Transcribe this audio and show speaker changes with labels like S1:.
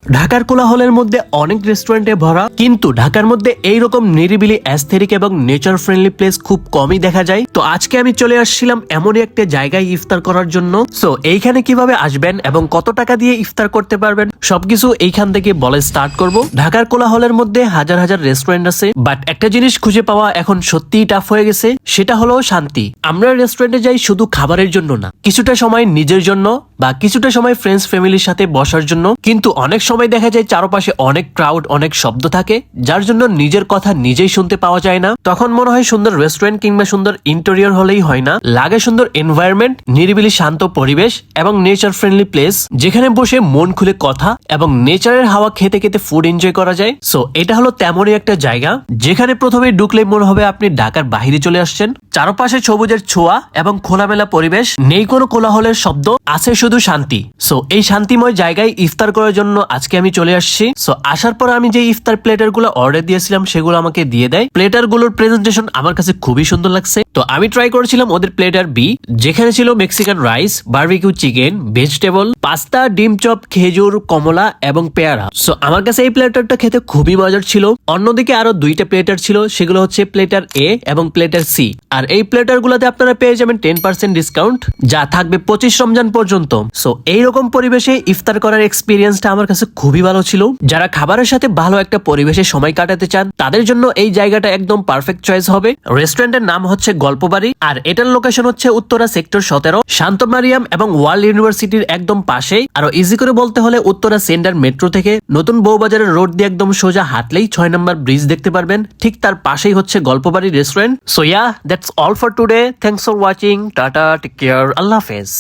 S1: ঢাকার কোলাহলের মধ্যে অনেক রেস্টুরেন্টে ভরা, কিন্তু ঢাকার মধ্যে এইরকম নিরিবিলি অ্যাস্থেটিক এবং নেচার ফ্রেন্ডলি প্লেস খুব কমই দেখা যায়। তো আজকে আমি চলে আসছিলাম এমনই একটা জায়গায় ইফতার করার জন্য। সো এইখানে কিভাবে আসবেন এবং কত টাকা দিয়ে ইফতার করতে পারবেন সবকিছু এইখান থেকে বলে স্টার্ট করব। ঢাকার কোলাহলের মধ্যে হাজার হাজার রেস্টুরেন্ট আছে, বাট একটা জিনিস খুঁজে পাওয়া এখন সত্যিই টাফ হয়ে গেছে, সেটা হলো শান্তি। আমরা রেস্টুরেন্টে যাই শুধু খাবারের জন্য না, কিছুটা সময় নিজের জন্য বা কিছুটা সময় ফ্রেন্ডস ফ্যামিলির সাথে বসার জন্য। কিন্তু অনেক সময় দেখা যায় চারপাশে অনেক ক্রাউড, অনেক শব্দ থাকে, যার জন্য নিজের কথা নিজেই শুনতে পাওয়া যায় না। তখন মনে হয় সুন্দর রেস্টুরেন্ট কিংবা সুন্দর ইন্টেরিয়র হলেই হয় না, লাগে সুন্দর এনভায়রনমেন্ট, নিরিবিলি শান্ত পরিবেশ এবং নেচার ফ্রেন্ডলি প্লেস, যেখানে বসে মন খুলে কথা এবং নেচারের হাওয়া খেতে খেতে ফুড এনজয় করা যায়। সো এটা হলো তেমনই একটা জায়গা, যেখানে প্রথমে ঢুকলেই মনে হবে আপনি ঢাকার বাইরে চলে আসছেন। চারপাশে সবুজের ছোঁয়া এবং খোলামেলা পরিবেশ, নেই কোনো কোলাহলের শব্দ, আছে শুধু শান্তি। সো এই শান্তিময় জায়গায় ইফতার করার জন্য আজকে আমি চলে আসছি। সো আসার পর আমি যে ইফতার প্লেটার গুলো অর্ডার দিয়েছিলাম সেগুলো আমাকে দিয়ে দেয়। প্লেটার গুলোর প্রেজেন্টেশন আমার কাছে খুবই সুন্দর লাগছে। তো আমি ট্রাই করেছিলাম ওদের প্লেটার বি, যেখানে ছিল Mexican rice, barbecue chicken, vegetable, pasta, ডিম চপ, খেজুর, কমলা এবং পেয়ারা। সো আমার কাছে এই প্লেটারটা খেতে খুবই মজার ছিল। অন্যদিকে আরো দুইটা প্লেটার ছিল, সেগুলো হচ্ছে প্লেটার এ এবং প্লেটার সি। আর এই প্লেটার গুলোতে আপনারা পেয়ে যাবেন 10% ডিসকাউন্ট, যা থাকবে 25 রমজান পর্যন্ত। সো এইরকম পরিবেশে ইফতার করার এক্সপিরিয়েন্সটা আমার কাছে খুবই ভালো ছিল। যারা খাবারের সাথে ভালো একটা পরিবেশে সময় কাটাতে চান, তাদের জন্য এই জায়গাটা একদম পারফেক্ট চয়েস হবে। রেস্টুরেন্টের নাম হচ্ছে গল্পবাড়ি, আর এটার লোকেশন হচ্ছে উত্তরা সেক্টর 17, শান্ত মারিয়াম এবং ওয়ার্ল্ড ইউনিভার্সিটির একদম পাশেই। আরো ইজি করে বলতে হলে উত্তরা সেন্টার মেট্রো থেকে নতুন বউবাজারের রোড দিয়ে একদম সোজা হাঁটলেই 6 নম্বর ব্রিজ দেখতে পারবেন। ঠিক তার পাশেই হচ্ছে Golpobari restaurant. So yeah, that's all for today. Thanks for watching. Tata, take care. Allah Hafiz.